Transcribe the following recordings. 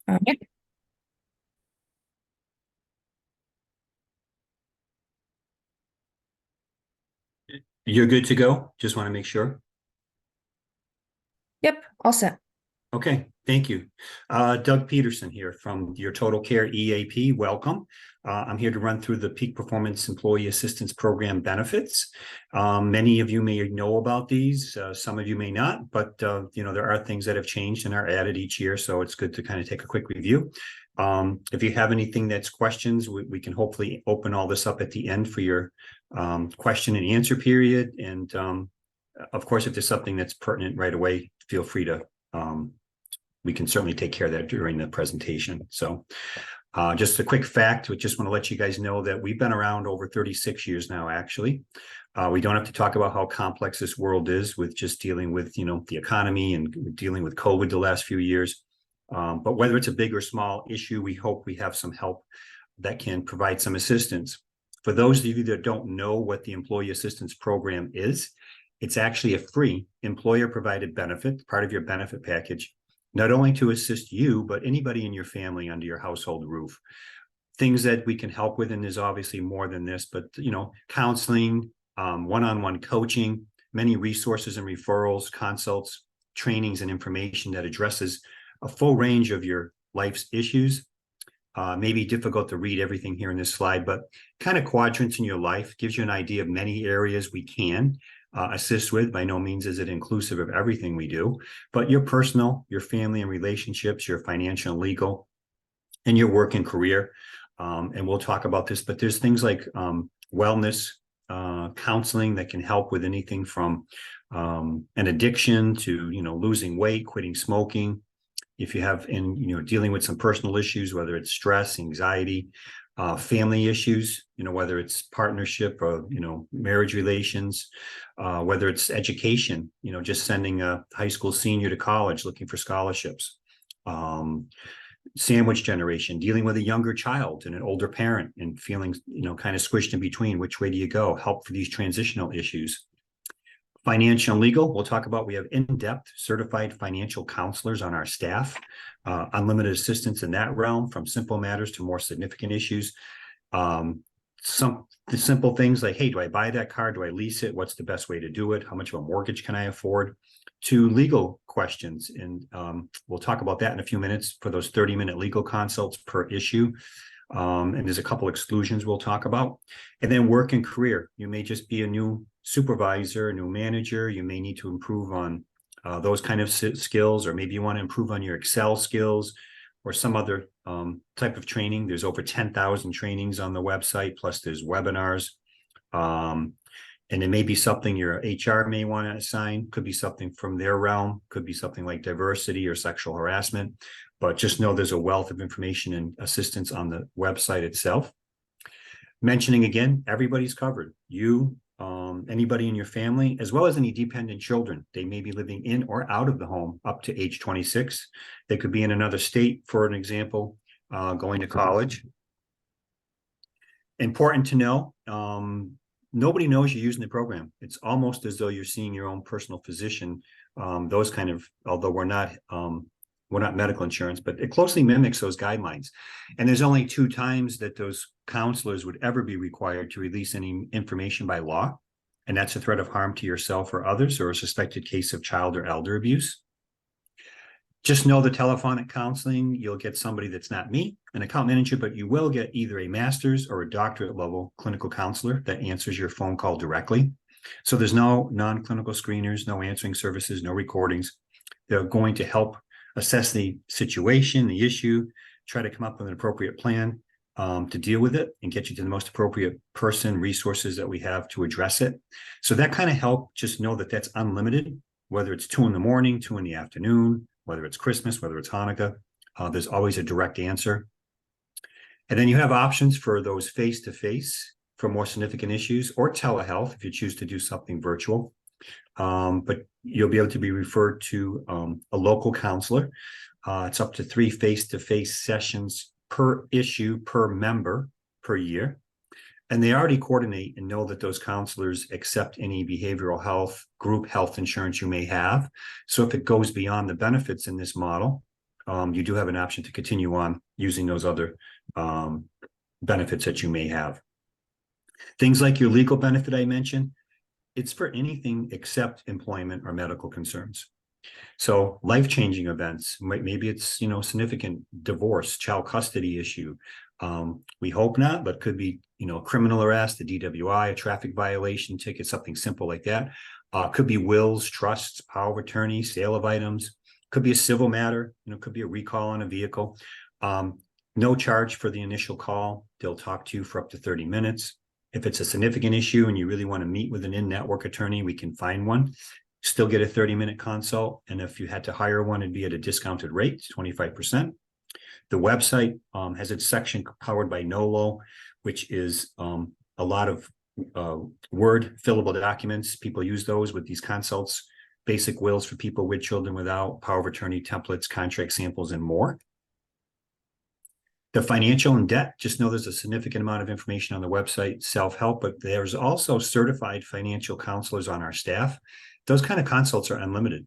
All right. You're good to go? Just want to make sure. Yep, all set. Okay, thank you. Doug Peterson here from your Total Care EAP. Welcome. I'm here to run through the Peak Performance Employee Assistance Program benefits. Many of you may know about these, some of you may not, but there are things that have changed and are added each year, so it's good to kind of take a quick review. If you have anything that's questions, we can hopefully open all this up at the end for your question and answer period. And of course, if there's something that's pertinent right away, feel free to we can certainly take care of that during the presentation. So just a quick fact, we just want to let you guys know that we've been around over 36 years now, actually. We don't have to talk about how complex this world is with just dealing with, the economy and dealing with COVID the last few years. But whether it's a big or small issue, we hope we have some help that can provide some assistance. For those of you that don't know what the Employee Assistance Program is, it's actually a free employer-provided benefit, part of your benefit package, not only to assist you, but anybody in your family under your household roof. Things that we can help with, and there's obviously more than this, but counseling, one-on-one coaching, many resources and referrals, consults, trainings, and information that addresses a full range of your life's issues. Maybe difficult to read everything here in this slide, but kind of quadrants in your life gives you an idea of many areas we can assist with. By no means is it inclusive of everything we do, but your personal, your family and relationships, your financial and legal, and your work and career. And we'll talk about this, but there's things like wellness counseling that can help with anything from an addiction to, losing weight, quitting smoking. If you have dealing with some personal issues, whether it's stress, anxiety, family issues, whether it's partnership or, marriage relations, whether it's education, just sending a high school senior to college, looking for scholarships, sandwich generation, dealing with a younger child and an older parent and feeling, kind of squished in between. Which way do you go? Help for these transitional issues. Financial and legal, we'll talk about. We have in-depth certified financial counselors on our staff, unlimited assistance in that realm, from simple matters to more significant issues. The simple things like, hey, do I buy that car? Do I lease it? What's the best way to do it? How much of a mortgage can I afford? To legal questions. And we'll talk about that in a few minutes for those 30-minute legal consults per issue. And there's a couple exclusions we'll talk about. And then work and career. You may just be a new supervisor, a new manager. You may need to improve on those kind of skills, or maybe you want to improve on your Excel skills or some other type of training. There's over 10,000 trainings on the website, plus there's webinars. And it may be something your HR may want to assign, could be something from their realm, could be something like diversity or sexual harassment. But just know there's a wealth of information and assistance on the website itself. Mentioning again, everybody's covered. You, anybody in your family, as well as any dependent children. They may be living in or out of the home up to age 26. They could be in another state, for an example, going to college. Important to know, nobody knows you're using the program. It's almost as though you're seeing your own personal physician. Those kind of, although we're not medical insurance, but it closely mimics those guidelines. And there's only 2 times that those counselors would ever be required to release any information by law. And that's a threat of harm to yourself or others, or a suspected case of child or elder abuse. Just know the telephonic counseling, you'll get somebody that's not me, an account manager, but you will get either a master's or a doctorate level clinical counselor that answers your phone call directly. So there's no non-clinical screeners, no answering services, no recordings. They're going to help assess the situation, the issue, try to come up with an appropriate plan to deal with it and get you to the most appropriate person, resources that we have to address it. So that kind of help. Just know that that's unlimited, whether it's 2 in the morning, 2 in the afternoon, whether it's Christmas, whether it's Hanukkah, there's always a direct answer. And then you have options for those face-to-face for more significant issues, or telehealth if you choose to do something virtual. But you'll be able to be referred to a local counselor. It's up to 3 face-to-face sessions per issue, per member, per year. And they already coordinate and know that those counselors accept any behavioral health, group health insurance you may have. So if it goes beyond the benefits in this model, you do have an option to continue on using those other benefits that you may have. Things like your legal benefit I mentioned, it's for anything except employment or medical concerns. So life-changing events, maybe it's, significant divorce, child custody issue. We hope not, but could be, criminal arrest, a DWI, a traffic violation ticket, something simple like that. Could be wills, trusts, power of attorney, sale of items. Could be a civil matter, could be a recall on a vehicle. No charge for the initial call. They'll talk to you for up to 30 minutes. If it's a significant issue and you really want to meet with an in-network attorney, we can find one. Still get a 30-minute consult. And if you had to hire one, it'd be at a discounted rate, 25%. The website has its section powered by Nolo, which is a lot of Word fillable documents. People use those with these consults, basic wills for people with children without, power of attorney templates, contract samples, and more. The financial and debt, just know there's a significant amount of information on the website, self-help, but there's also certified financial counselors on our staff. Those kind of consults are unlimited.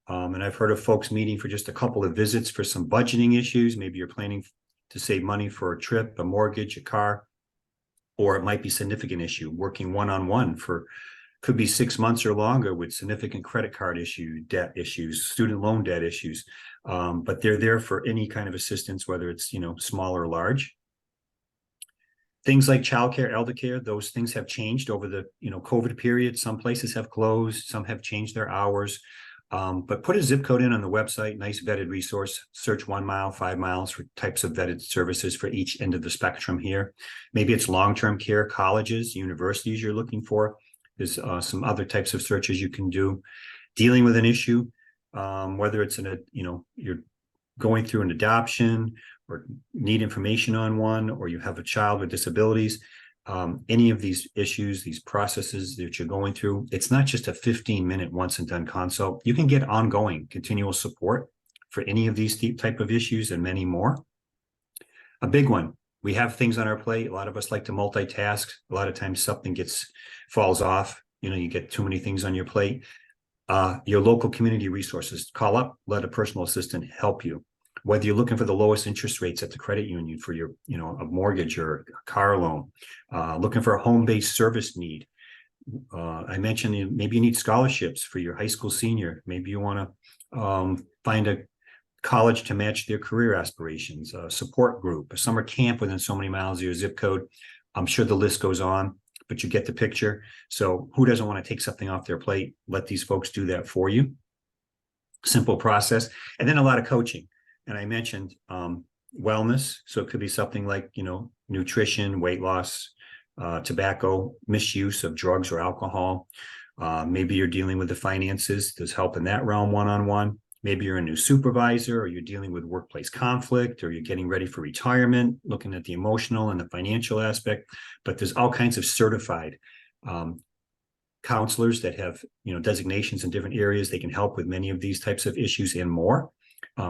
And I've heard of folks meeting for just a couple of visits for some budgeting issues. Maybe you're planning to save money for a trip, a mortgage, a car, or it might be a significant issue, working one-on-one for, could be 6 months or longer with significant credit card issue, debt issues, student loan debt issues. But they're there for any kind of assistance, whether it's, small or large. Things like childcare, elder care, those things have changed over the, COVID period. Some places have closed, some have changed their hours. But put a zip code in on the website, nice vetted resource, search 1 mile, 5 miles for types of vetted services for each end of the spectrum here. Maybe it's long-term care, colleges, universities you're looking for. There's some other types of searches you can do. Dealing with an issue, whether it's you're going through an adoption or need information on one, or you have a child with disabilities, any of these issues, these processes that you're going through, it's not just a 15-minute once and done consult. You can get ongoing, continual support for any of these type of issues and many more. A big one, we have things on our plate. A lot of us like to multitask. A lot of times something falls off. You get too many things on your plate. Your local community resources, call up, let a personal assistant help you. Whether you're looking for the lowest interest rates at the credit union for your, a mortgage or a car loan, looking for a home-based service need. I mentioned maybe you need scholarships for your high school senior. Maybe you want to find a college to match their career aspirations, a support group, a summer camp within so many miles of your zip code. I'm sure the list goes on, but you get the picture. So who doesn't want to take something off their plate? Let these folks do that for you. Simple process. And then a lot of coaching. And I mentioned wellness. So it could be something like, nutrition, weight loss, tobacco, misuse of drugs or alcohol. Maybe you're dealing with the finances. There's help in that realm one-on-one. Maybe you're a new supervisor, or you're dealing with workplace conflict, or you're getting ready for retirement, looking at the emotional and the financial aspect. But there's all kinds of certified counselors that have, designations in different areas. They can help with many of these types of issues and more.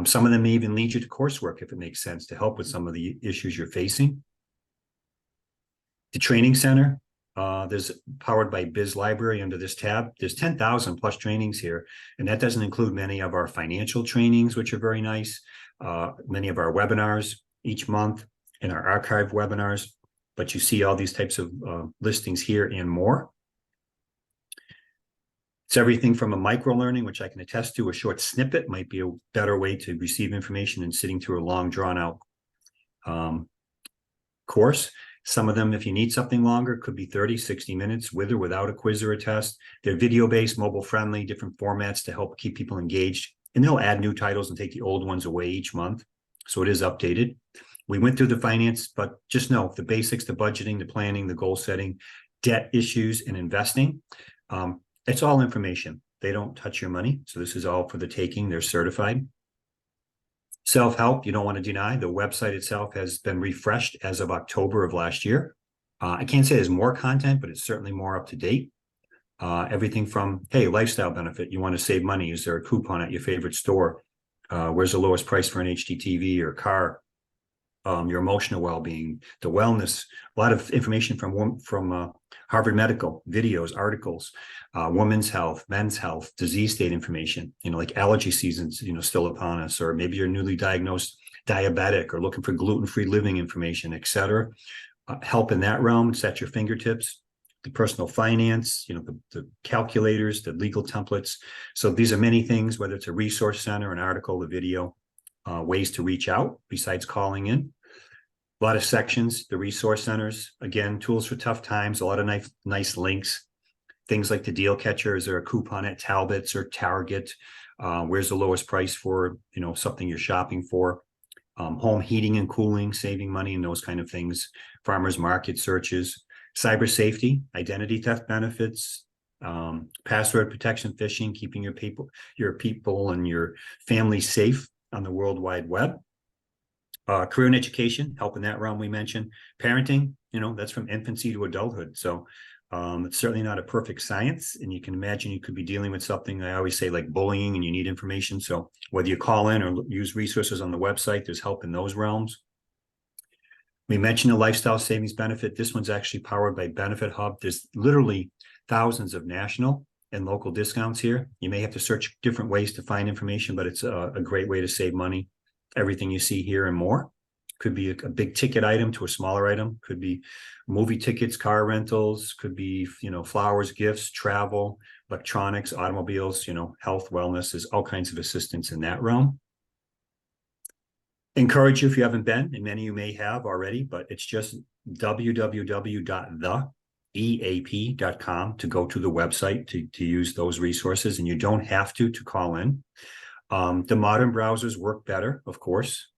Some of them may even lead you to coursework if it makes sense to help with some of the issues you're facing. The training center, there's powered by Biz Library under this tab. There's 10,000 plus trainings here, and that doesn't include many of our financial trainings, which are very nice, many of our webinars each month and our archive webinars, but you see all these types of listings here and more. It's everything from a micro learning, which I can attest to. A short snippet might be a better way to receive information than sitting through a long drawn out course. Some of them, if you need something longer, could be 30, 60 minutes with or without a quiz or a test. They're video-based, mobile-friendly, different formats to help keep people engaged. And they'll add new titles and take the old ones away each month. So it is updated. We went through the finance, but just know the basics, the budgeting, the planning, the goal setting, debt issues, and investing. It's all information. They don't touch your money. So this is all for the taking. They're certified. Self-help, you don't want to deny. The website itself has been refreshed as of October of last year. I can't say there's more content, but it's certainly more up to date. Everything from, hey, lifestyle benefit, you want to save money. Is there a coupon at your favorite store? Where's the lowest price for an HDTV or car? your emotional well-being, the wellness, a lot of information from Harvard Medical, videos, articles, women's health, men's health, disease state information, like allergy seasons, still upon us, or maybe you're newly diagnosed diabetic or looking for gluten-free living information, et cetera. Help in that realm, it's at your fingertips. The personal finance, the calculators, the legal templates. So these are many things, whether it's a resource center, an article, a video, ways to reach out besides calling in. A lot of sections, the resource centers, again, tools for tough times, a lot of nice links, things like the deal catcher. Is there a coupon at Talbot's or Target? Where's the lowest price for, something you're shopping for? Home heating and cooling, saving money and those kind of things, farmers market searches, cyber safety, identity theft benefits, password protection, phishing, keeping your people and your family safe on the World Wide Web. Career and education, help in that realm we mentioned. Parenting, that's from infancy to adulthood. So it's certainly not a perfect science. And you can imagine you could be dealing with something, I always say, like bullying, and you need information. So whether you call in or use resources on the website, there's help in those realms. We mentioned a lifestyle savings benefit. This one's actually powered by Benefit Hub. There's literally thousands of national and local discounts here. You may have to search different ways to find information, but it's a great way to save money. Everything you see here and more. Could be a big ticket item to a smaller item. Could be movie tickets, car rentals. Could be, flowers, gifts, travel, electronics, automobiles, health, wellness. There's all kinds of assistance in that realm. Encourage you, if you haven't been, and many of you may have already, but it's just www.theeap.com to go to the website to use those resources, and you don't have to call in. The modern browsers work better, of course.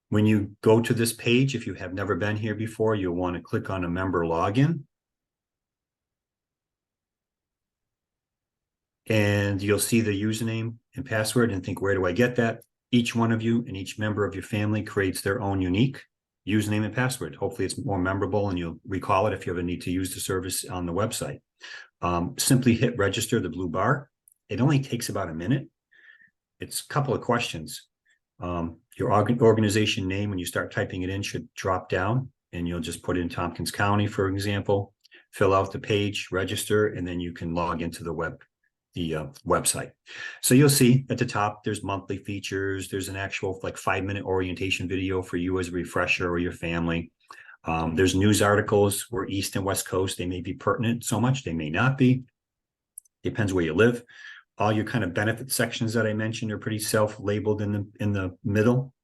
When you go to this page, if you have never been here before, you'll want to click on a member login. And you'll see the username and password and think, where do I get that? Each one of you and each member of your family creates their own unique username and password. Hopefully it's more memorable and you'll recall it if you ever need to use the service on the website. Simply hit register, the blue bar. It only takes about a minute. It's a couple of questions. Your organization name, when you start typing it in, should drop down, and you'll just put in Tompkins County, for example, fill out the page, register, and then you can log into the website. So you'll see at the top, there's monthly features. There's an actual 5-minute orientation video for you as a refresher or your family. There's news articles. We're East and West Coast. They may be pertinent so much. They may not be. Depends where you live. All your kind of benefit sections that I mentioned are pretty self-labeled in the middle.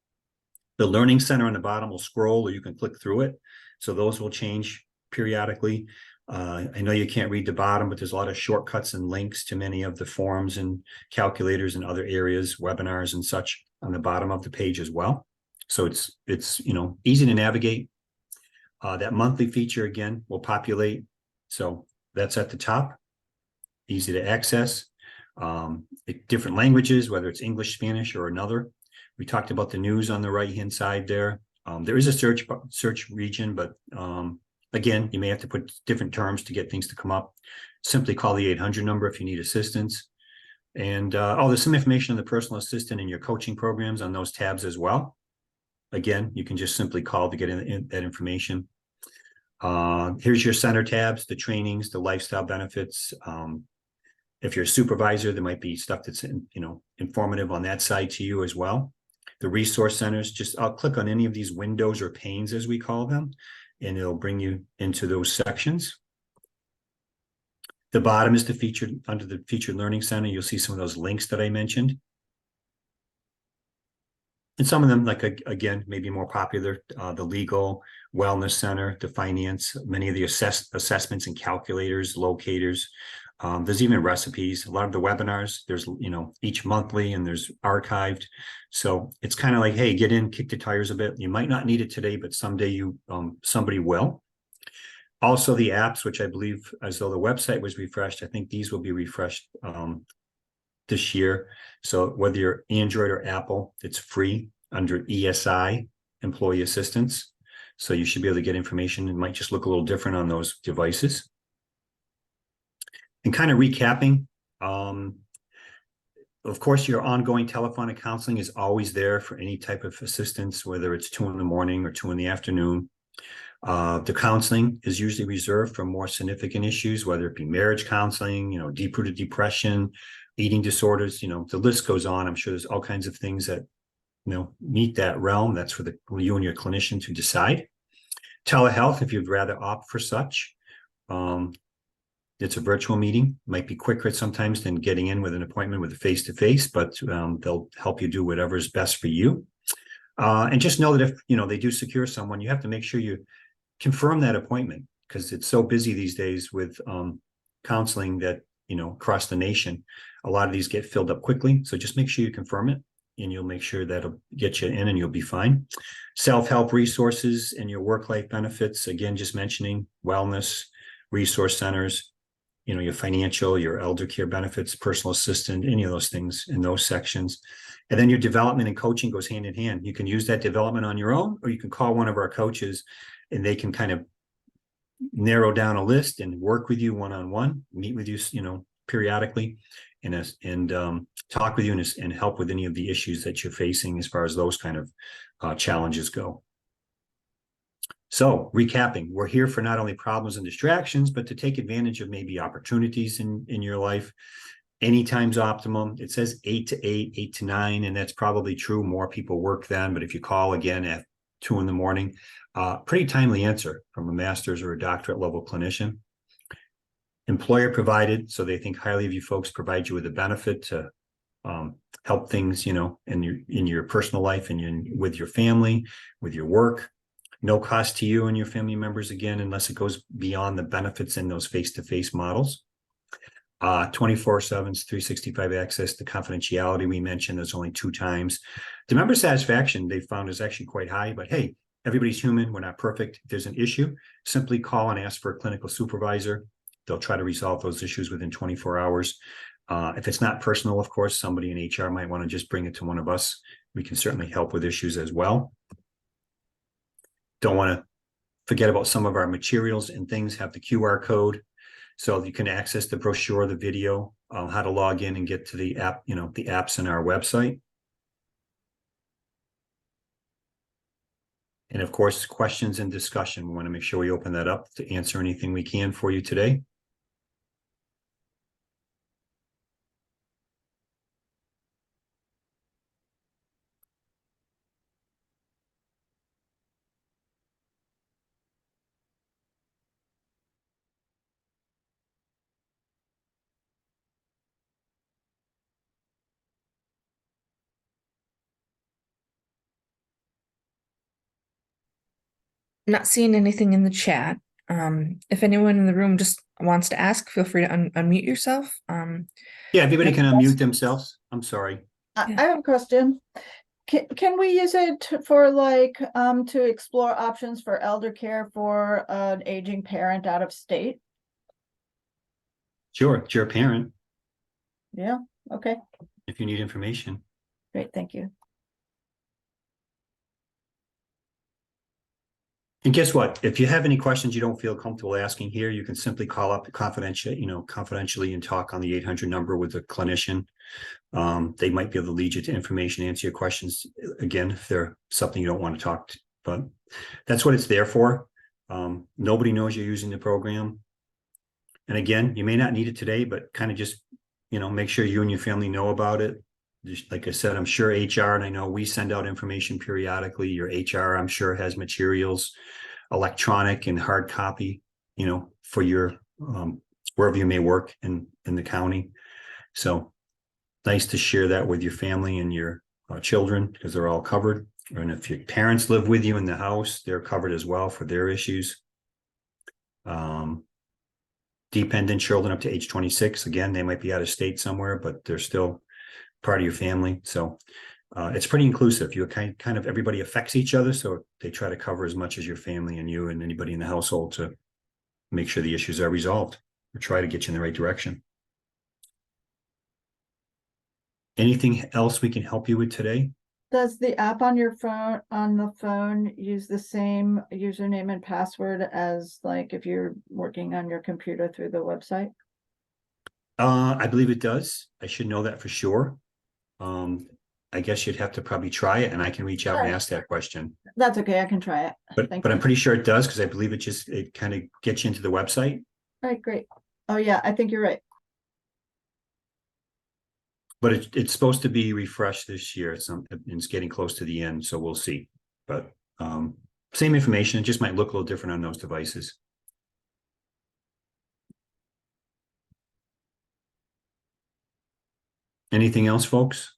The Learning Center on the bottom will scroll, or you can click through it. So those will change periodically. I know you can't read the bottom, but there's a lot of shortcuts and links to many of the forms and calculators and other areas, webinars and such on the bottom of the page as well. So it's easy to navigate. That monthly feature again will populate. So that's at the top, easy to access. Different languages, whether it's English, Spanish, or another. We talked about the news on the right-hand side there. There is a search region, but again, you may have to put different terms to get things to come up. Simply call the 800 number if you need assistance. And there's some information on the personal assistant and your coaching programs on those tabs as well. Again, you can just simply call to get that information. Here's your center tabs, the trainings, the lifestyle benefits. If you're a supervisor, there might be stuff that's informative on that side to you as well. The resource centers, I'll click on any of these windows or panes as we call them, and it'll bring you into those sections. The bottom is under the featured learning center. You'll see some of those links that I mentioned. And some of them, again, maybe more popular, the legal, wellness center, the finance, many of the assessments and calculators, locators. There's even recipes. A lot of the webinars, there's, each monthly, and there's archived. So it's kind of like, hey, get in, kick the tires a bit. You might not need it today, but someday somebody will. Also the apps, which I believe, as though the website was refreshed, I think these will be refreshed this year. So whether you're Android or Apple, it's free under ESI, Employee Assistance. So you should be able to get information. It might just look a little different on those devices. And kind of recapping, Of course, your ongoing telephonic counseling is always there for any type of assistance, whether it's 2 a.m. or 2 p.m. The counseling is usually reserved for more significant issues, whether it be marriage counseling, deep-rooted depression, eating disorders, the list goes on. I'm sure there's all kinds of things that, meet that realm. That's for you and your clinician to decide. Telehealth, if you'd rather opt for such. It's a virtual meeting, might be quicker sometimes than getting in with an appointment with a face-to-face, but they'll help you do whatever is best for you. And just know that if, they do secure someone, you have to make sure you confirm that appointment, because it's so busy these days with counseling that, across the nation, a lot of these get filled up quickly. So just make sure you confirm it, and you'll make sure that'll get you in and you'll be fine. Self-help resources and your work-life benefits, again, just mentioning wellness, resource centers, your financial, your elder care benefits, personal assistant, any of those things in those sections. And then your development and coaching goes hand in hand. You can use that development on your own, or you can call one of our coaches and they can kind of narrow down a list and work with you one-on-one, meet with you, periodically, and talk with you and help with any of the issues that you're facing as far as those kind of challenges go. So recapping, we're here for not only problems and distractions, but to take advantage of maybe opportunities in your life. Anytime's optimum. It says 8 to 8, 8 to 9, and that's probably true. More people work then, but if you call again at 2 a.m, pretty timely answer from a master's or a doctorate level clinician. Employer provided, so they think highly of you folks, provide you with a benefit to help things, in your personal life and with your family, with your work. No cost to you and your family members, again, unless it goes beyond the benefits in those face-to-face models. 24/7, 365 access. The confidentiality we mentioned, there's only 2 times. The member satisfaction they found is actually quite high, but hey, everybody's human. We're not perfect. If there's an issue, simply call and ask for a clinical supervisor. They'll try to resolve those issues within 24 hours. If it's not personal, of course, somebody in HR might want to just bring it to one of us. We can certainly help with issues as well. Don't want to forget about some of our materials and things have the QR code. So you can access the brochure, the video, how to log in and get to the app, the apps in our website. And of course, questions and discussion. We want to make sure we open that up to answer anything we can for you today. Not seeing anything in the chat. If anyone in the room just wants to ask, feel free to unmute yourself. Yeah, everybody can unmute themselves. I'm sorry. I have a question. Can we use it for to explore options for elder care for an aging parent out of state? Sure, it's your parent. Yeah, okay, If you need information. great, thank you. And guess what? If you have any questions you don't feel comfortable asking here, you can simply call up confidentially and talk on the 800 number with a clinician. They might be able to lead you to information, answer your questions again, if they're something you don't want to talk to, but that's what it's there for. Nobody knows you're using the program. And again, you may not need it today, but kind of just, make sure you and your family know about it. Just like I said, I'm sure HR, and I know we send out information periodically. Your HR, I'm sure, has materials, electronic and hard copy, for your wherever you may work in the county. So nice to share that with your family and your children, because they're all covered. And if your parents live with you in the house, they're covered as well for their issues. Dependent children up to age 26, again, they might be out of state somewhere, but they're still part of your family. So it's pretty inclusive. You kind of everybody affects each other, so they try to cover as much as your family and you and anybody in the household to make sure the issues are resolved or try to get you in the right direction. Anything else we can help you with today? Does the app on your phone use the same username and password as if you're working on your computer through the website? I believe it does. I should know that for sure. I guess you'd have to probably try it, and I can reach out and Sure. ask that question. That's okay, I can try it. But Thank I'm you. pretty sure it does, because I believe it kind of gets you into the website. All right, great. Oh, yeah, I think you're right. But it's supposed to be refreshed this year. It's getting close to the end, so we'll see. But same information, it just might look a little different on those devices. Anything else, folks?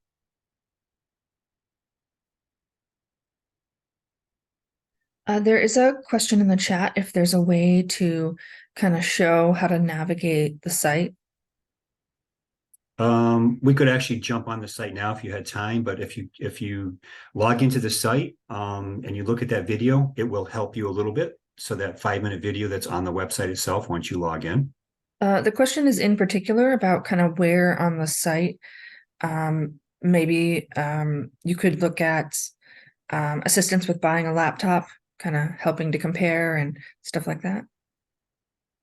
There is a question in the chat if there's a way to kind of show how to navigate the site. We could actually jump on the site now if you had time, but if you log into the site and you look at that video, it will help you a little bit. So that 5-minute video that's on the website itself, once you log in. The question is in particular about kind of where on the site. Maybe you could look at assistance with buying a laptop, kind of helping to compare and stuff like that.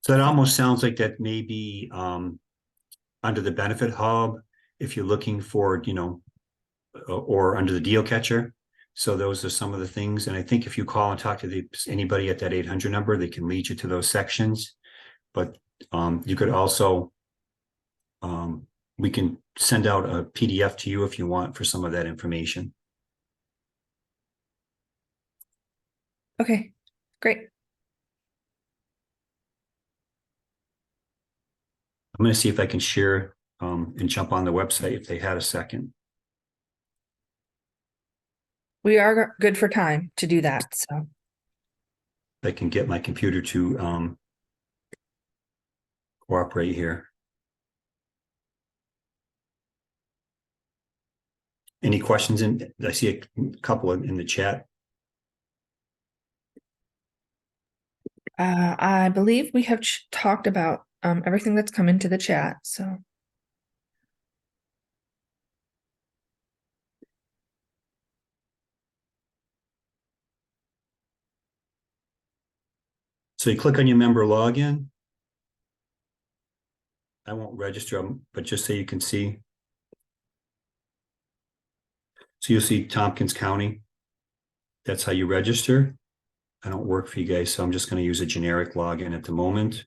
So it almost sounds like that may be under the benefit hub, if you're looking for, or under the deal catcher. So those are some of the things. And I think if you call and talk to anybody at that 800 number, they can lead you to those sections. But you could also, we can send out a PDF to you if you want for some of that information. Okay, great. I'm going to see if I can share and jump on the website if they had a second. We are good for time to do that. So I can get my computer to cooperate here. Any questions? I see a couple in the chat. I believe we have talked about everything that's come into the chat. So you click on your member login. I won't register them, but just so you can see. So you'll see Tompkins County. That's how you register. I don't work for you guys, so I'm just going to use a generic login at the moment.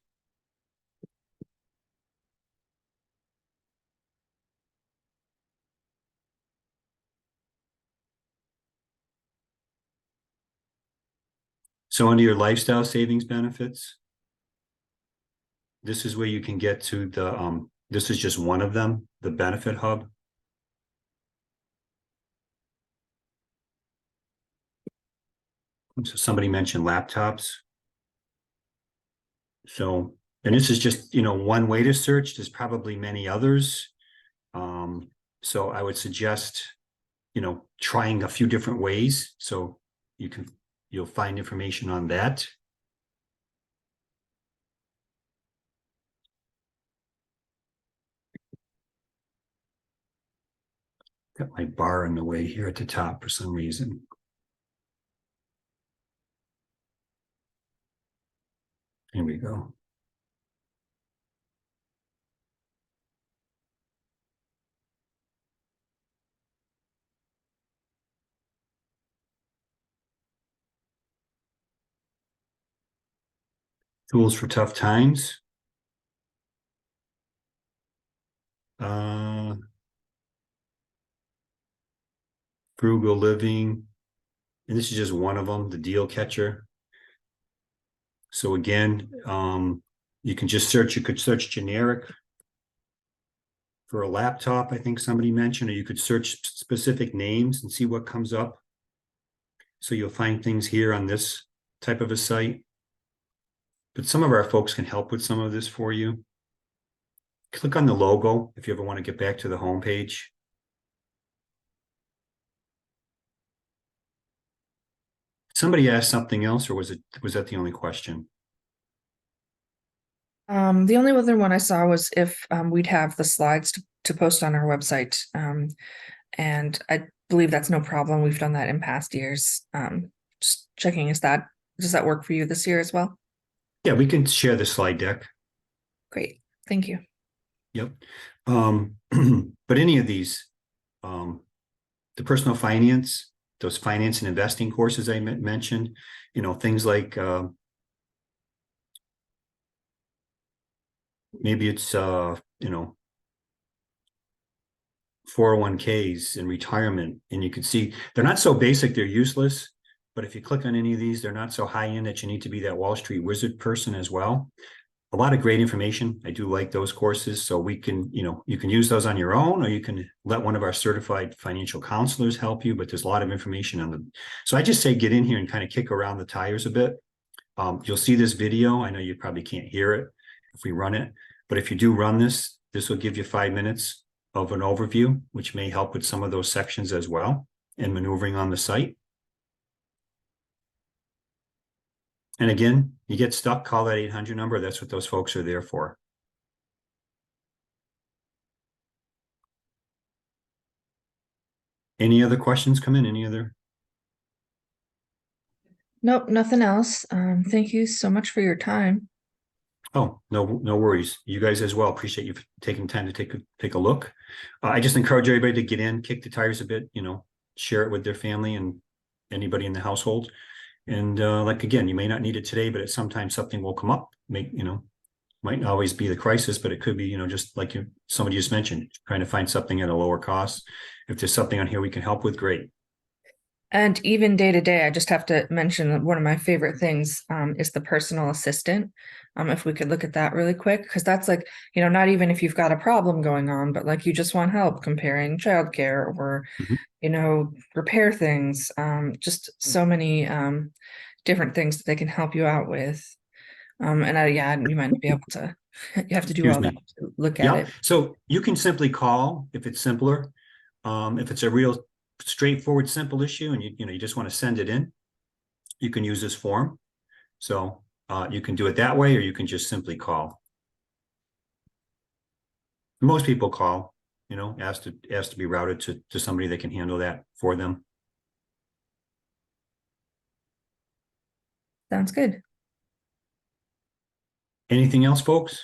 So under your lifestyle savings benefits, this is where you can get to the, this is just one of them, the benefit hub. So somebody mentioned laptops. So, and this is just, one way to search. There's probably many others. So I would suggest, trying a few different ways. So you'll find information on that. Got my bar in the way here at the top for some reason. Here we go. Tools for tough times. Frugal living. And this is just one of them, the deal catcher. So again, you can just search, you could search generic for a laptop, I think somebody mentioned, or you could search specific names and see what comes up. So you'll find things here on this type of a site. But some of our folks can help with some of this for you. Click on the logo if you ever want to get back to the home page. Somebody asked something else, or was that the only question? the only other one I saw was if we'd have the slides to post on our website. And I believe that's no problem. We've done that in past years. Just checking, does that work for you this year as well? Yeah, we can share the slide deck. Great, thank you. Yep. But any of these, the personal finance, those finance and investing courses I mentioned, things like maybe it's 401ks and retirement, and you can see they're not so basic, they're useless. But if you click on any of these, they're not so high end that you need to be that Wall Street wizard person as well. A lot of great information. I do like those courses. So we can, you can use those on your own, or you can let one of our certified financial counselors help you, but there's a lot of information on them. So I just say, get in here and kind of kick around the tires a bit. You'll see this video. I know you probably can't hear it if we run it, but if you do run this, this will give you 5 minutes of an overview, which may help with some of those sections as well and maneuvering on the site. And again, you get stuck, call that 800 number. That's what those folks are there for. Any other questions come in? Any other? Nope, nothing else. Thank you so much for your time. Oh, no worries. You guys as well. Appreciate you taking time to take a look. I just encourage everybody to get in, kick the tires a bit, share it with their family and anybody in the household. And again, you may not need it today, but at some time something will come up. Might not always be the crisis, but it could be, just like somebody just mentioned, trying to find something at a lower cost. If there's something on here we can help with, great. And even day to day, I just have to mention that one of my favorite things is the personal assistant. If we could look at that really quick, because that's like, not even if you've got a problem going on, but like you just want help comparing childcare or, repair things. Just so many different things that they can help you out with. And you might not be able to, you have to do all that to look at it. So you can simply call if it's simpler. If it's a real straightforward, simple issue and you just want to send it in, you can use this form. So you can do it that way, or you can just simply call. Most people call, ask to be routed to somebody that can handle that for them. Sounds good. Anything else, folks?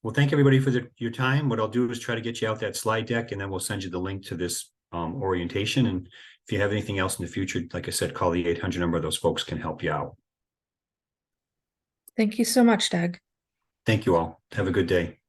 Well, thank everybody for your time. What I'll do is try to get you out that slide deck, and then we'll send you the link to this orientation. And if you have anything else in the future, like I said, call the 800 number. Those folks can help you out. Thank you so much, Doug. Thank you all. Have a good day.